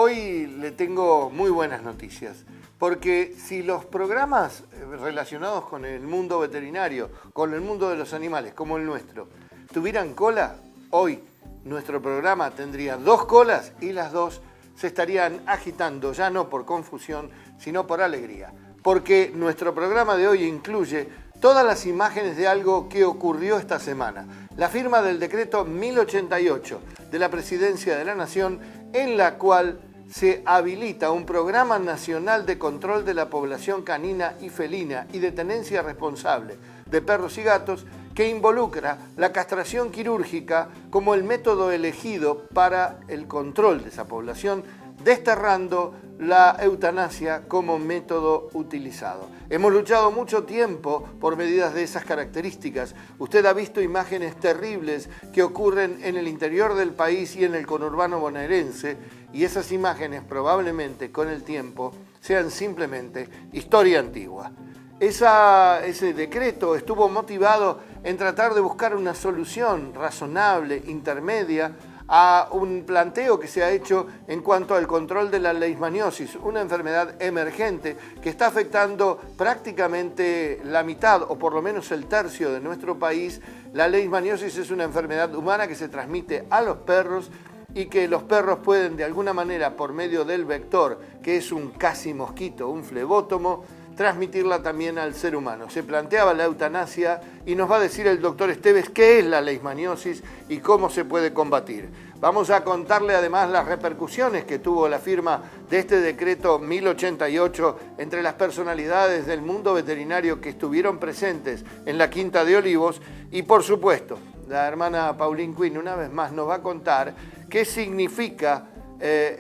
hoy le tengo muy buenas noticias, porque si los programas relacionados con el mundo veterinario, con el mundo de los animales, como el nuestro, tuvieran cola, hoy nuestro programa tendría 2 colas y las 2 se estarían agitando, ya no por confusión, sino por alegría. Porque nuestro programa de hoy incluye todas las imágenes de algo que ocurrió esta semana. La firma del decreto 1088 de la Presidencia de la Nación, en la cual se habilita un programa nacional de control de la población canina y felina y de tenencia responsable de perros y gatos, que involucra la castración quirúrgica como el método elegido para el control de esa población, desterrando la eutanasia como método utilizado. Hemos luchado mucho tiempo por medidas de esas características. Usted ha visto imágenes terribles que ocurren en el interior del país y en el conurbano bonaerense, y esas imágenes probablemente con el tiempo sean simplemente historia antigua. Ese decreto estuvo motivado en tratar de buscar una solución razonable, intermedia, a un planteo que se ha hecho en cuanto al control de la leishmaniosis, una enfermedad emergente que está afectando prácticamente la mitad, o por lo menos el tercio de nuestro país. La leishmaniosis es una enfermedad humana que se transmite a los perros y que los perros pueden de alguna manera, por medio del vector, que es un casi mosquito, un flebótomo, transmitirla también al ser humano. Se planteaba la eutanasia y nos va a decir el doctor Esteves qué es la leishmaniosis y cómo se puede combatir. Vamos a contarle además las repercusiones que tuvo la firma de este decreto 1088 entre las personalidades del mundo veterinario que estuvieron presentes en la Quinta de Olivos, y por supuesto la hermana Pauline Quinn una vez más nos va a contar qué significa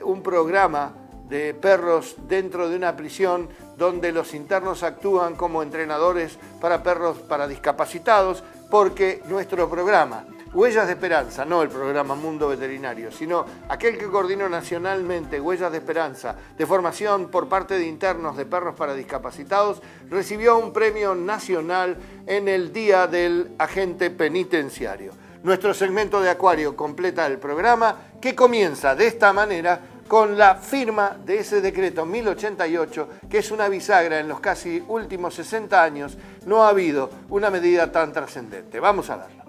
un programa de perros dentro de una prisión donde los internos actúan como entrenadores para perros para discapacitados, porque nuestro programa, Huellas de Esperanza, no el programa Mundo Veterinario, sino aquel que coordinó nacionalmente Huellas de Esperanza, de formación por parte de internos de perros para discapacitados, recibió un premio nacional en el Día del Agente Penitenciario. Nuestro segmento de Acuario completa el programa, que comienza de esta manera con la firma de ese decreto 1088, que es una bisagra. En los casi últimos 60 años no ha habido una medida tan trascendente. Vamos a verla.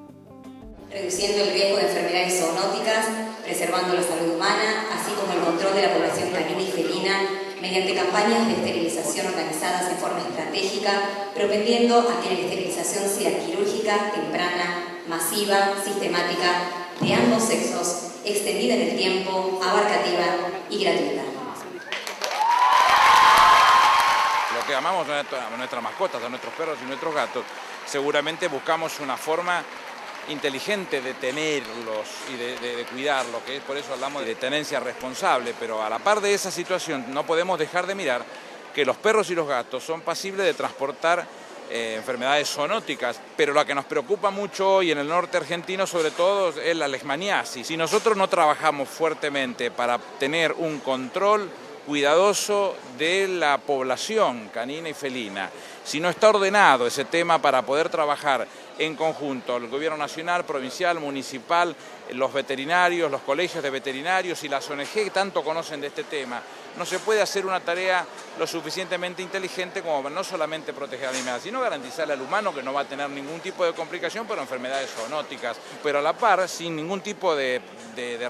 Reduciendo el riesgo de enfermedades zoonóticas, preservando la salud humana, así como el control de la población canina y felina, mediante campañas de esterilización organizadas en forma estratégica, propendiendo a que la esterilización sea quirúrgica, temprana, masiva, sistemática, de ambos sexos, extendida en el tiempo, abarcativa y gratuita. Lo que amamos a nuestras mascotas, a nuestros perros y nuestros gatos, seguramente buscamos una forma inteligente de tenerlos y de cuidarlos, que es por eso hablamos de tenencia responsable, pero a la par de esa situación no podemos dejar de mirar que los perros y los gatos son pasibles de transportar enfermedades zoonóticas, pero lo que nos preocupa mucho hoy en el norte argentino sobre todo es la leishmaniasis. Si nosotros no trabajamos fuertemente para tener un control cuidadoso de la población canina y felina, si no está ordenado ese tema para poder trabajar en conjunto el gobierno nacional, provincial, municipal, los veterinarios, los colegios de veterinarios y las ONG que tanto conocen de este tema, no se puede hacer una tarea lo suficientemente inteligente como no solamente proteger animales, sino garantizarle al humano que no va a tener ningún tipo de complicación por enfermedades zoonóticas, pero a la par, sin ningún tipo de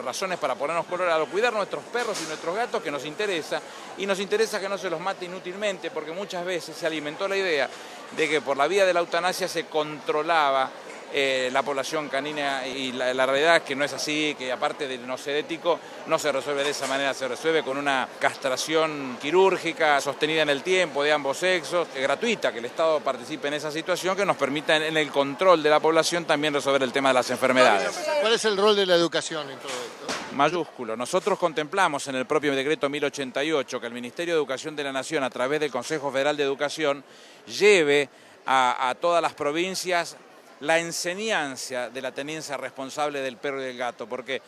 razones para ponernos colorados, cuidar nuestros perros y nuestros gatos, que nos interesa, y nos interesa que no se los mate inútilmente, porque muchas veces se alimentó la idea de que por la vía de la eutanasia se controlaba la población canina, y la realidad es que no es así, que aparte del no ser ético, no se resuelve de esa manera, se resuelve con una castración quirúrgica sostenida en el tiempo de ambos sexos, gratuita, que el Estado participe en esa situación, que nos permita en el control de la población también resolver el tema de las enfermedades. ¿Cuál es el rol de la educación en todo esto? Mayúsculo. Nosotros contemplamos en el propio decreto 1088 que el Ministerio de Educación de la Nación, a través del Consejo Federal de Educación, lleve a todas las provincias la enseñanza de la tenencia responsable del perro y del gato, porque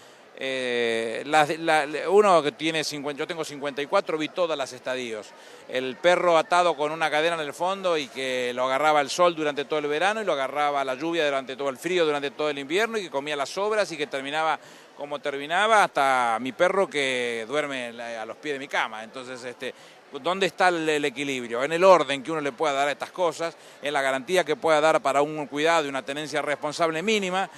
uno que tiene yo tengo 54, vi todas las estadios. El perro atado con una cadena en el fondo y que lo agarraba el sol durante todo el verano y lo agarraba la lluvia durante todo el frío, durante todo el invierno, y que comía las sobras y que terminaba como terminaba hasta mi perro que duerme a los pies de mi cama. Entonces, ¿dónde está el equilibrio? En el orden que uno le pueda dar a estas cosas, en la garantía que pueda dar para un cuidado y una tenencia responsable mínima,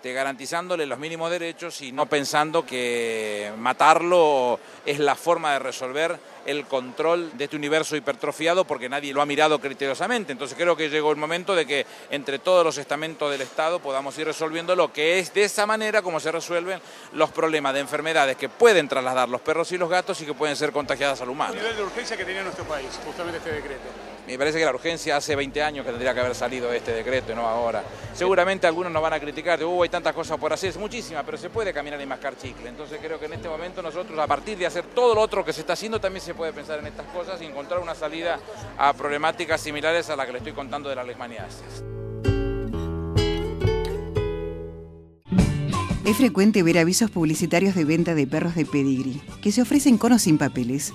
garantizándole los mínimos derechos y no pensando que matarlo es la forma de resolver el control de este universo hipertrofiado, porque nadie lo ha mirado criteriosamente. Entonces creo que llegó el momento de que entre todos los estamentos del Estado podamos ir resolviendo lo que es de esa manera como se resuelven los problemas de enfermedades que pueden trasladar los perros y los gatos y que pueden ser contagiadas al humano. El nivel de urgencia que tenía nuestro país, justamente este decreto. Me parece que la urgencia hace 20 años que tendría que haber salido este decreto y no ahora. Seguramente algunos nos van a criticar, hay tantas cosas por hacer, es muchísimas, pero se puede caminar y mascar chicle. Entonces creo que en este momento nosotros, a partir de hacer todo lo otro que se está haciendo, también se puede pensar en estas cosas y encontrar una salida a problemáticas similares a la que le estoy contando de la leishmaniasis. Es frecuente ver avisos publicitarios de venta de perros de pedigrí, que se ofrecen con o sin papeles.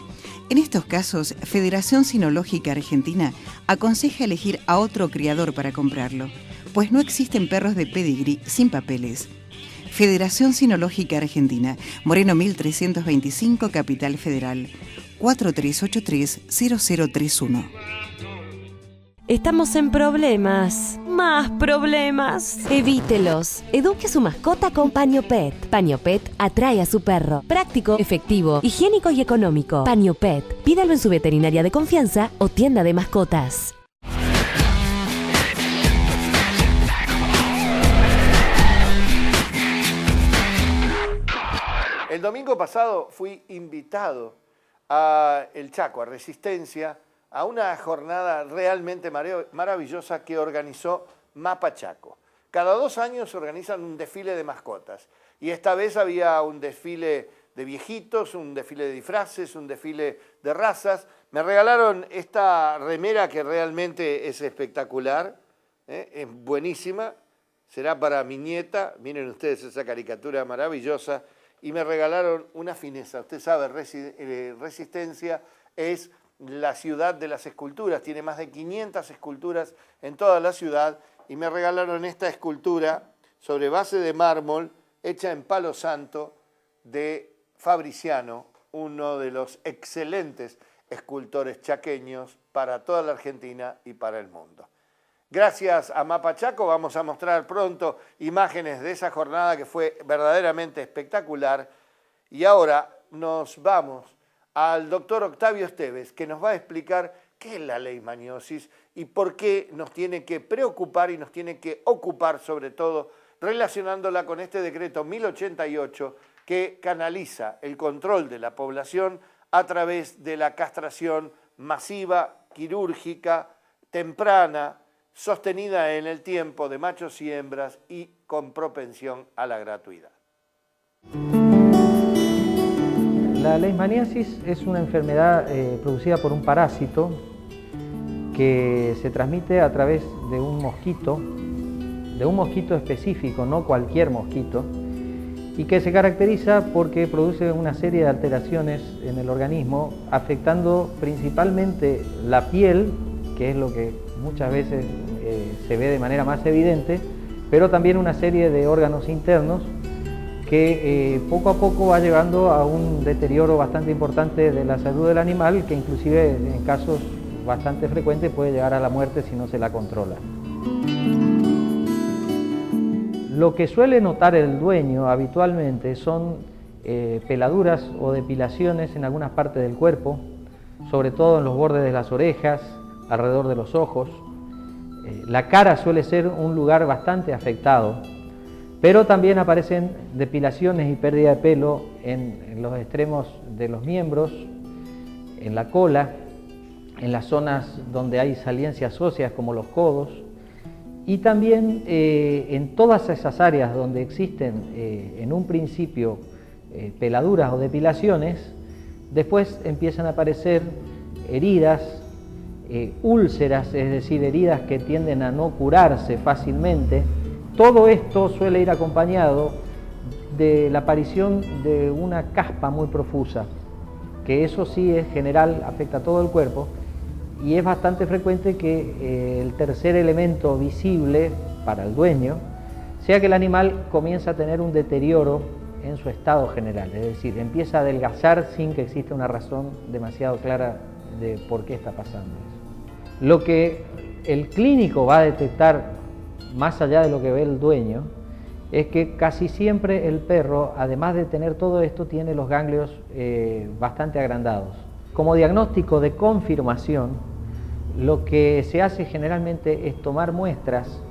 En estos casos, Federación Cinológica Argentina aconseja elegir a otro criador para comprarlo, pues no existen perros de pedigrí sin papeles. Federación Cinológica Argentina, Moreno 1325, Capital Federal, 4383-0031. Estamos en problemas. Más problemas. Evítelos. Eduque a su mascota con Paño Pet. Paño Pet atrae a su perro. Práctico, efectivo, higiénico y económico. Paño Pet. Pídalo en su veterinaria de confianza o tienda de mascotas. El domingo pasado fui invitado a El Chaco, a Resistencia, a una jornada realmente maravillosa que organizó Mapa Chaco. Cada 2 años organizan un desfile de mascotas y esta vez había un desfile de viejitos, un desfile de disfraces, un desfile de razas. Me regalaron esta remera que realmente es espectacular, es buenísima, será para mi nieta, miren ustedes esa caricatura maravillosa, y me regalaron una fineza. Usted sabe, Resistencia es la ciudad de las esculturas, tiene más de 500 esculturas en toda la ciudad y me regalaron esta escultura sobre base de mármol hecha en palo santo de Fabriciano, uno de los excelentes escultores chaqueños para toda la Argentina y para el mundo. Gracias a Mapa Chaco vamos a mostrar pronto imágenes de esa jornada que fue verdaderamente espectacular y ahora nos vamos al doctor Octavio Esteves, que nos va a explicar qué es la leishmaniosis y por qué nos tiene que preocupar y nos tiene que ocupar, sobre todo relacionándola con este decreto 1088 que canaliza el control de la población a través de la castración masiva, quirúrgica, temprana, sostenida en el tiempo de machos y hembras y con propensión a la gratuidad. La leishmaniasis es una enfermedad producida por un parásito que se transmite a través de un mosquito específico, no cualquier mosquito, y que se caracteriza porque produce una serie de alteraciones en el organismo, afectando principalmente la piel, que es lo que muchas veces se ve de manera más evidente, pero también una serie de órganos internos que poco a poco va llevando a un deterioro bastante importante de la salud del animal, que inclusive en casos bastante frecuentes puede llegar a la muerte si no se la controla. Lo que suele notar el dueño habitualmente son peladuras o depilaciones en algunas partes del cuerpo, sobre todo en los bordes de las orejas, alrededor de los ojos. La cara suele ser un lugar bastante afectado, pero también aparecen depilaciones y pérdida de pelo en los extremos de los miembros, en la cola, en las zonas donde hay saliencias óseas como los codos, y también en todas esas áreas donde existen en un principio peladuras o depilaciones, después empiezan a aparecer heridas, úlceras, es decir, heridas que tienden a no curarse fácilmente. Todo esto suele ir acompañado de la aparición de una caspa muy profusa, que eso sí es general, afecta a todo el cuerpo, y es bastante frecuente que el tercer elemento visible para el dueño sea que el animal comienza a tener un deterioro en su estado general, es decir, empieza a adelgazar sin que exista una razón demasiado clara de por qué está pasando eso. Lo que el clínico va a detectar, más allá de lo que ve el dueño, es que casi siempre el perro, además de tener todo esto, tiene los ganglios bastante agrandados. Como diagnóstico de confirmación, lo que se hace generalmente es tomar muestras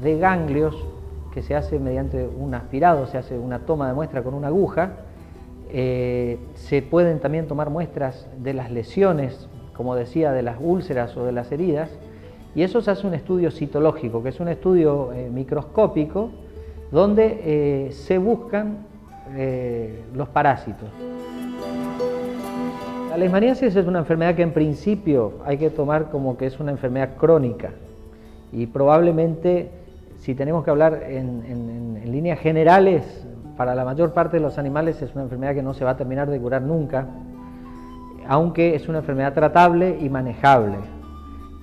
de ganglios, que se hace mediante un aspirado, se hace una toma de muestra con una aguja. Se pueden también tomar muestras de las lesiones, como decía, de las úlceras o de las heridas, y eso se hace un estudio citológico, que es un estudio microscópico, donde se buscan los parásitos. La leishmaniasis es una enfermedad que en principio hay que tomar como que es una enfermedad crónica, y probablemente, si tenemos que hablar en líneas generales, para la mayor parte de los animales es una enfermedad que no se va a terminar de curar nunca, aunque es una enfermedad tratable y manejable.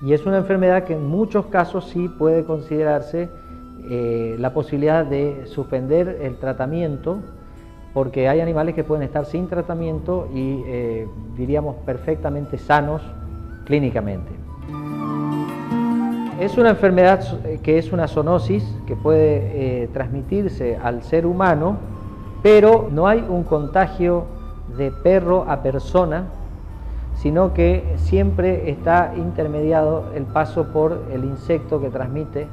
Y es una enfermedad que en muchos casos sí puede considerarse la posibilidad de suspender el tratamiento, porque hay animales que pueden estar sin tratamiento y diríamos perfectamente sanos clínicamente. Es una enfermedad que es una zoonosis que puede transmitirse al ser humano, pero no hay un contagio de perro a persona, sino que siempre está intermediado el paso por el insecto que transmite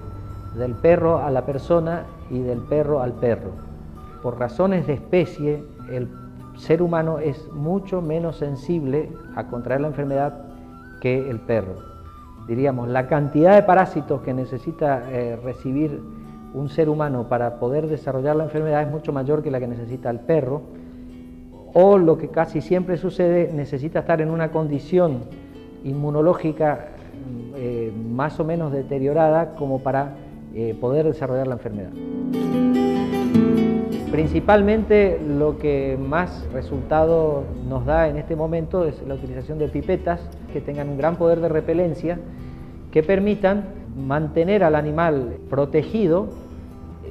del perro a la persona y del perro al perro. Por razones de especie, el ser humano es mucho menos sensible a contraer la enfermedad que el perro. Diríamos, la cantidad de parásitos que necesita recibir un ser humano para poder desarrollar la enfermedad es mucho mayor que la que necesita el perro, o lo que casi siempre sucede, necesita estar en una condición inmunológica más o menos deteriorada como para poder desarrollar la enfermedad. Principalmente lo que más resultado nos da en este momento es la utilización de pipetas que tengan un gran poder de repelencia, que permitan mantener al animal protegido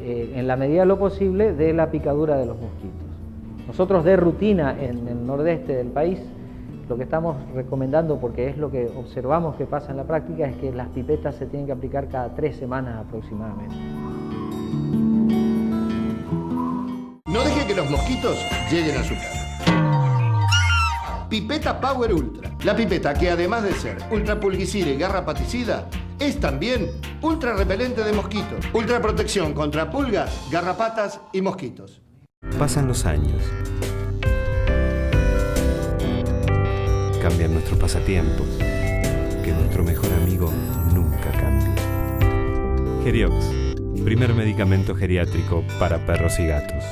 en la medida de lo posible de la picadura de los mosquitos. Nosotros de rutina en el nordeste del país lo que estamos recomendando, porque es lo que observamos que pasa en la práctica, es que las pipetas se tienen que aplicar cada 3 semanas aproximadamente. No deje que los mosquitos lleguen a su casa. Pipeta Power Ultra. La pipeta que además de ser ultra pulguicida y garrapaticida, es también ultra repelente de mosquitos. Ultra protección contra pulgas, garrapatas y mosquitos. Pasan los años. Cambian nuestros pasatiempos. Que nuestro mejor amigo nunca cambie. Geriox, primer medicamento geriátrico para perros y gatos.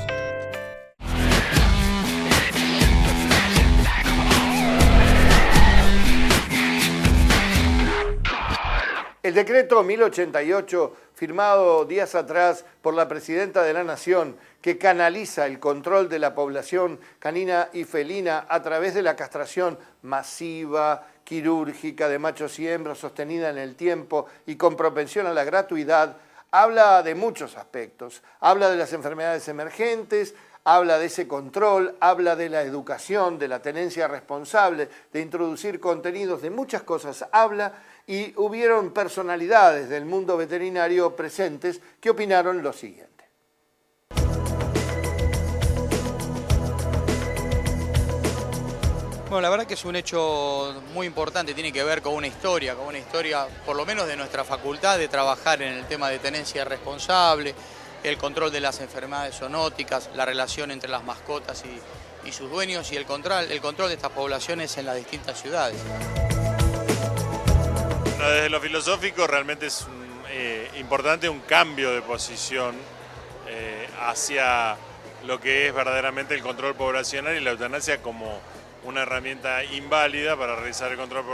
El decreto 1088, firmado días atrás por la Presidenta de la Nación, que canaliza el control de la población canina y felina a través de la castración masiva, quirúrgica, de machos y hembras, sostenida en el tiempo y con propensión a la gratuidad, habla de muchos aspectos. Habla de las enfermedades emergentes, habla de ese control, habla de la educación, de la tenencia responsable, de introducir contenidos, de muchas cosas habla. Y hubieron personalidades del mundo veterinario presentes que opinaron lo siguiente. Bueno, la verdad que es un hecho muy importante, tiene que ver con una historia por lo menos de nuestra facultad de trabajar en el tema de tenencia responsable, el control de las enfermedades zoonóticas, la relación entre las mascotas y sus dueños y el control de estas poblaciones en las distintas ciudades. Desde lo filosófico realmente es importante un cambio de posición hacia lo que es verdaderamente el control poblacional y la eutanasia como una herramienta inválida para realizar el control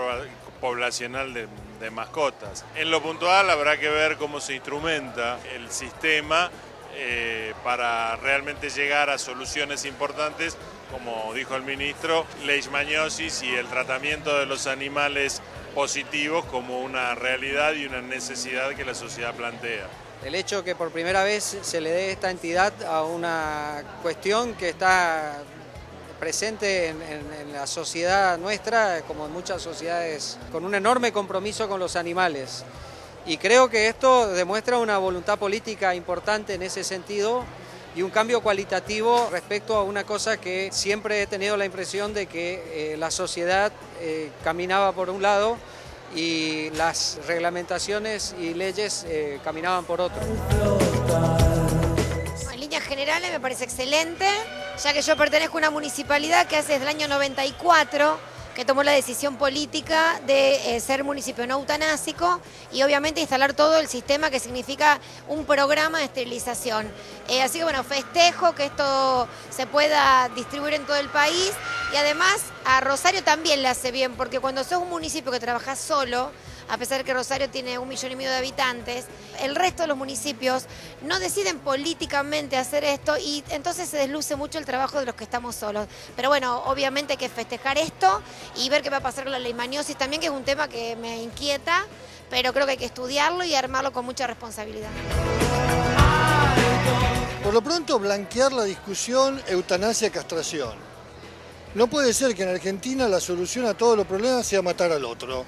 poblacional de mascotas. En lo puntual habrá que ver cómo se instrumenta el sistema para realmente llegar a soluciones importantes, como dijo el ministro, leishmaniosis y el tratamiento de los animales positivos como una realidad y una necesidad que la sociedad plantea. El hecho que por primera vez se le dé esta entidad a una cuestión que está presente en la sociedad nuestra, como en muchas sociedades, con un enorme compromiso con los animales. Y creo que esto demuestra una voluntad política importante en ese sentido y un cambio cualitativo respecto a una cosa que siempre he tenido la impresión de que la sociedad caminaba por un lado y las reglamentaciones y leyes caminaban por otro. En líneas generales me parece excelente, ya que yo pertenezco a una municipalidad que hace desde el año 94 que tomó la decisión política de ser municipio no eutanásico y obviamente instalar todo el sistema que significa un programa de esterilización. Así que bueno, festejo que esto se pueda distribuir en todo el país y además a Rosario también le hace bien, porque cuando sos un municipio que trabajas solo, a pesar de que Rosario tiene 1,5 millones de habitantes, el resto de los municipios no deciden políticamente hacer esto y entonces se desluce mucho el trabajo de los que estamos solos. Pero bueno, obviamente hay que festejar esto y ver qué va a pasar con la leishmaniosis también, que es un tema que me inquieta, pero creo que hay que estudiarlo y armarlo con mucha responsabilidad. Por lo pronto, blanquear la discusión eutanasia-castración. No puede ser que en Argentina la solución a todos los problemas sea matar al otro.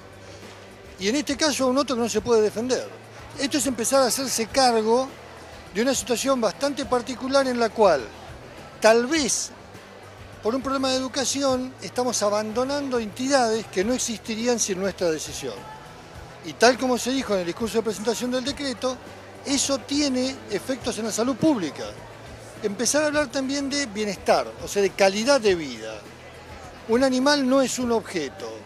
Y en este caso a un otro no se puede defender. Esto es empezar a hacerse cargo de una situación bastante particular en la cual tal vez por un problema de educación estamos abandonando entidades que no existirían sin nuestra decisión. Y tal como se dijo en el discurso de presentación del decreto, eso tiene efectos en la salud pública. Empezar a hablar también de bienestar, o sea, de calidad de vida. Un animal no es un objeto.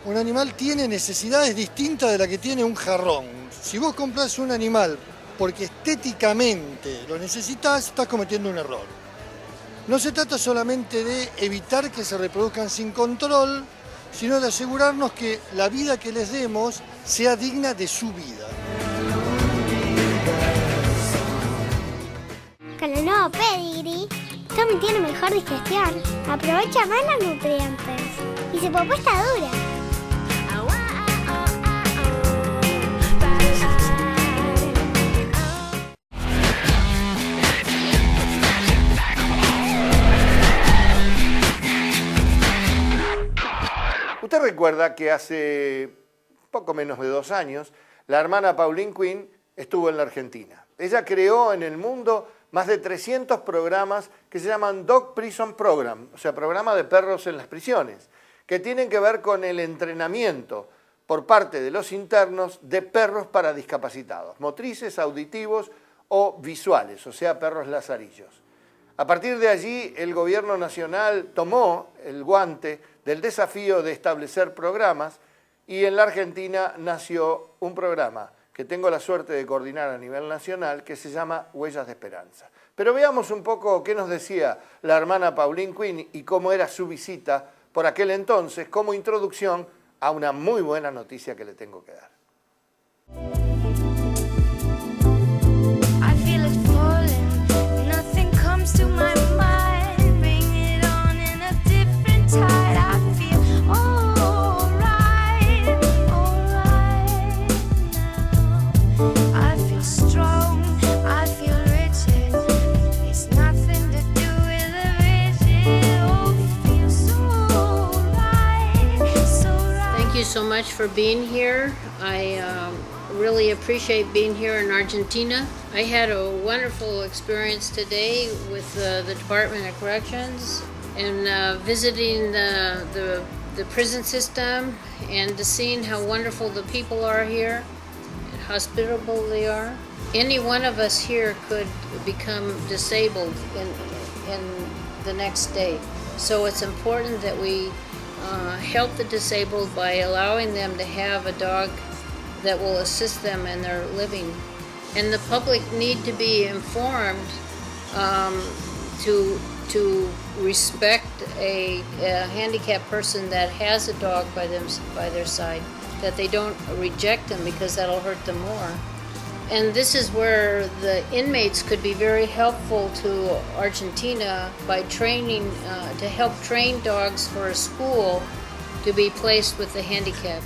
Un animal tiene necesidades distintas de las que tiene un jarrón. Si vos comprás un animal porque estéticamente lo necesitas, estás cometiendo un error. No se trata solamente de evitar que se reproduzcan sin control, sino de asegurarnos que la vida que les demos sea digna de su vida. Con el nuevo Pedigree, Tommy tiene mejor digestión, aprovecha más los nutrientes y su popó está dura. Usted recuerda que hace poco menos de 2 años, la hermana Pauline Quinn estuvo en la Argentina. Ella creó en el mundo más de 300 programas que se llaman Dog Prison Program, o sea, programa de perros en las prisiones, que tienen que ver con el entrenamiento por parte de los internos de perros para discapacitados, motrices, auditivos o visuales, o sea, perros lazarillos. A partir de allí, el gobierno nacional tomó el guante del desafío de establecer programas y en la Argentina nació un programa que tengo la suerte de coordinar a nivel nacional que se llama Huellas de Esperanza. Pero veamos un poco qué nos decía la hermana Pauline Quinn y cómo era su visita por aquel entonces como introducción a una muy buena noticia que le tengo que dar. So much for being here. I really appreciate being here in Argentina. I had a wonderful experience today with the Department of Corrections and visiting the prison system and seeing how wonderful the people are here, and hospitable they are. Any one of us here could become disabled in the next day. So it's important that we help the disabled by allowing them to have a dog that will assist them in their living. And the public need to be informed to respect a handicapped person that has a dog by their side, that they don't reject them because that'll hurt them more. And this is where the inmates could be very helpful to Argentina by training, to help train dogs for a school to be placed with the handicapped.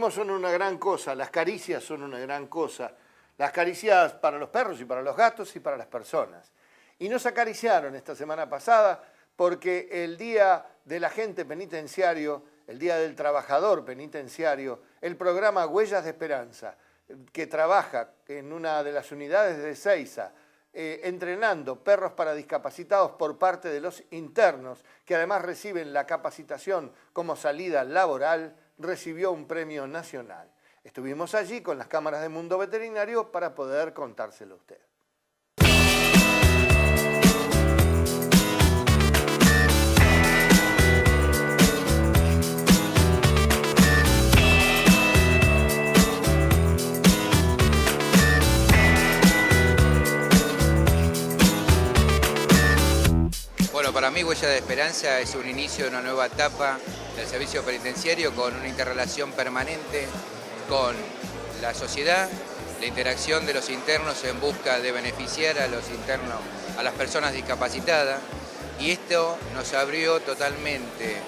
mimos son una gran cosa, las caricias son una gran cosa. Las caricias para los perros y para los gatos y para las personas. Y nos acariciaron esta semana pasada porque el Día del Agente Penitenciario, el Día del Trabajador Penitenciario, el programa Huellas de Esperanza, que trabaja en una de las unidades de Ezeiza, entrenando perros para discapacitados por parte de los internos, que además reciben la capacitación como salida laboral, recibió un premio nacional. Estuvimos allí con las cámaras de Mundo Veterinario para poder contárselo a usted. Bueno, para mí Huella de Esperanza es un inicio de una nueva etapa del servicio penitenciario con una interrelación permanente con la sociedad, la interacción de los internos en busca de beneficiar a los internos, a las personas discapacitadas, y esto nos abrió totalmente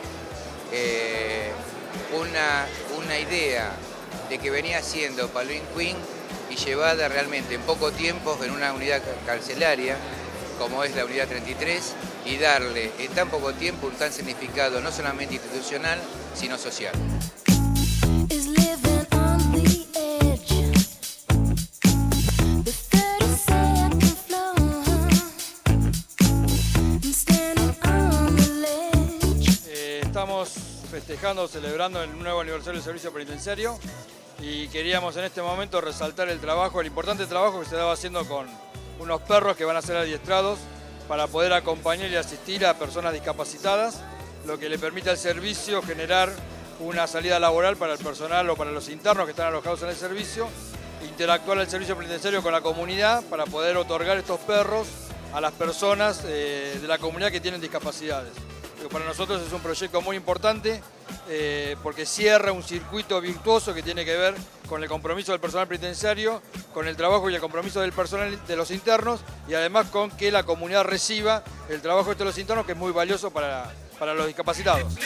una idea de que venía siendo Paulín Quinn y llevada realmente en poco tiempo en una unidad carcelaria como es la unidad 33 y darle en tan poco tiempo un tan significado no solamente institucional sino social. Estamos festejando, celebrando el nuevo aniversario del servicio penitenciario y queríamos en este momento resaltar el trabajo, el importante trabajo que se estaba haciendo con unos perros que van a ser adiestrados para poder acompañar y asistir a personas discapacitadas, lo que le permite al servicio generar una salida laboral para el personal o para los internos que están alojados en el servicio, interactuar el servicio penitenciario con la comunidad para poder otorgar estos perros a las personas de la comunidad que tienen discapacidades. Para nosotros es un proyecto muy importante porque cierra un circuito virtuoso que tiene que ver con el compromiso del personal penitenciario, con el trabajo y el compromiso del personal de los internos y además con que la comunidad reciba el trabajo de los internos, que es muy valioso para los discapacitados.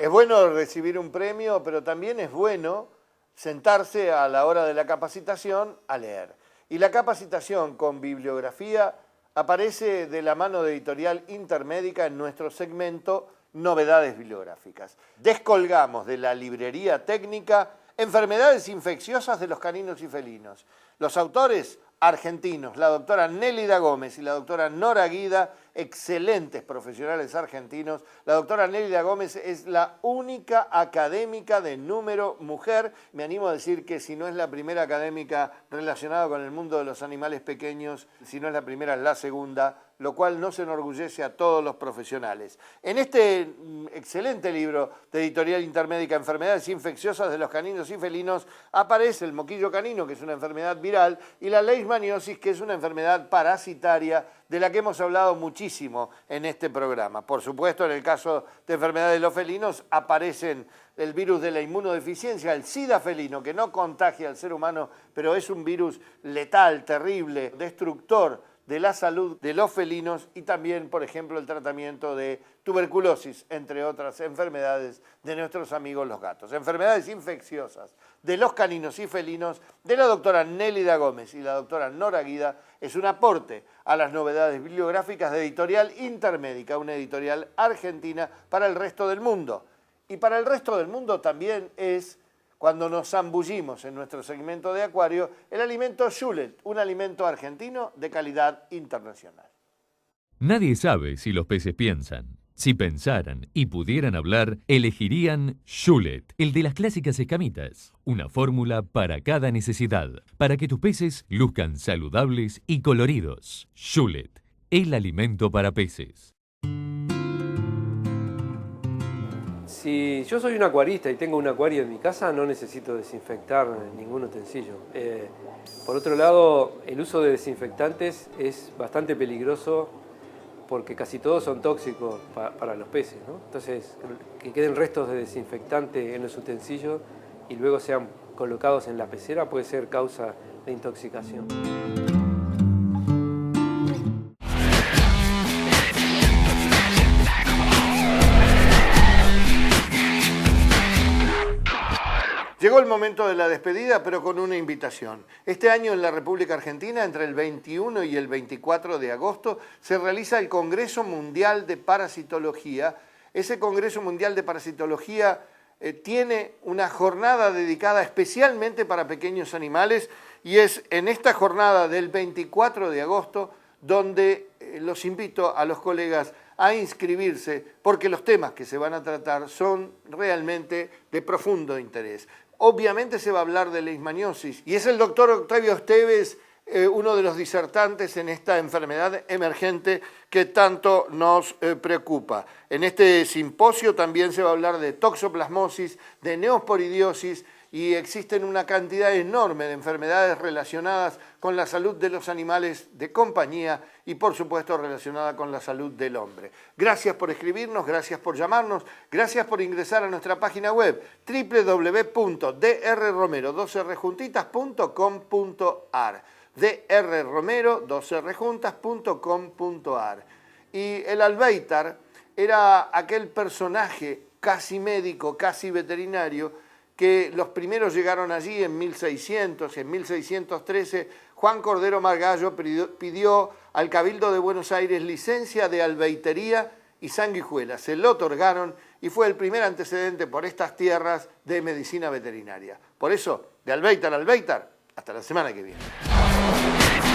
Es bueno recibir un premio, pero también es bueno sentarse a la hora de la capacitación a leer. Y la capacitación con bibliografía aparece de la mano de Editorial Intermédica en nuestro segmento Novedades Bibliográficas. Descolgamos de la librería técnica Enfermedades infecciosas de los caninos y felinos. Los autores argentinos, la doctora Nélida Gómez y la doctora Nora Guida, excelentes profesionales argentinos. La doctora Nélida Gómez es la única académica de número mujer. Me animo a decir que si no es la primera académica relacionada con el mundo de los animales pequeños, si no es la primera, es la segunda, lo cual nos enorgullece a todos los profesionales. En este excelente libro de Editorial Intermédica, Enfermedades infecciosas de los caninos y felinos, aparece el moquillo canino, que es una enfermedad viral, y la leishmaniosis, que es una enfermedad parasitaria de la que hemos hablado muchísimo en este programa. Por supuesto, en el caso de enfermedades de los felinos aparecen el virus de la inmunodeficiencia, el SIDA felino, que no contagia al ser humano, pero es un virus letal, terrible, destructor de la salud de los felinos, y también, por ejemplo, el tratamiento de tuberculosis, entre otras enfermedades de nuestros amigos los gatos. Enfermedades infecciosas de los caninos y felinos de la doctora Nélida Gómez y la doctora Nora Guida es un aporte a las novedades bibliográficas de Editorial Intermédica, una editorial argentina para el resto del mundo. Y para el resto del mundo también es, cuando nos zambullimos en nuestro segmento de acuario, el alimento Schulet, un alimento argentino de calidad internacional. Nadie sabe si los peces piensan. Si pensaran y pudieran hablar, elegirían Schulet, el de las clásicas escamitas. Una fórmula para cada necesidad, para que tus peces luzcan saludables y coloridos. Schulet, el alimento para peces. Si yo soy un acuarista y tengo un acuario en mi casa, no necesito desinfectar ningún utensilio. Por otro lado, el uso de desinfectantes es bastante peligroso porque casi todos son tóxicos para los peces, ¿no? Entonces, que queden restos de desinfectante en los utensilios y luego sean colocados en la pecera puede ser causa de intoxicación. Llegó el momento de la despedida, pero con una invitación. Este año en la República Argentina, entre el 21 y el 24 de agosto, se realiza el Congreso Mundial de Parasitología. Ese Congreso Mundial de Parasitología tiene una jornada dedicada especialmente para pequeños animales y es en esta jornada del 24 de agosto donde los invito a los colegas a inscribirse porque los temas que se van a tratar son realmente de profundo interés. Obviamente se va a hablar de leishmaniosis y es el doctor Octavio Esteves uno de los disertantes en esta enfermedad emergente que tanto nos preocupa. En este simposio también se va a hablar de toxoplasmosis, de neosporidiosis y existen una cantidad enorme de enfermedades relacionadas con la salud de los animales de compañía y por supuesto relacionada con la salud del hombre. Gracias por escribirnos, gracias por llamarnos, gracias por ingresar a nuestra página web www.drromero2rjuntitas.com.ar drromero2rjuntas.com.ar. Y el albéitar era aquel personaje casi médico, casi veterinario, que los primeros llegaron allí en 1600, en 1613, Juan Cordero Margallo pidió al Cabildo de Buenos Aires licencia de albeitería y sanguijuela. Se lo otorgaron y fue el primer antecedente por estas tierras de medicina veterinaria. Por eso, de albéitar a albéitar, hasta la semana que viene.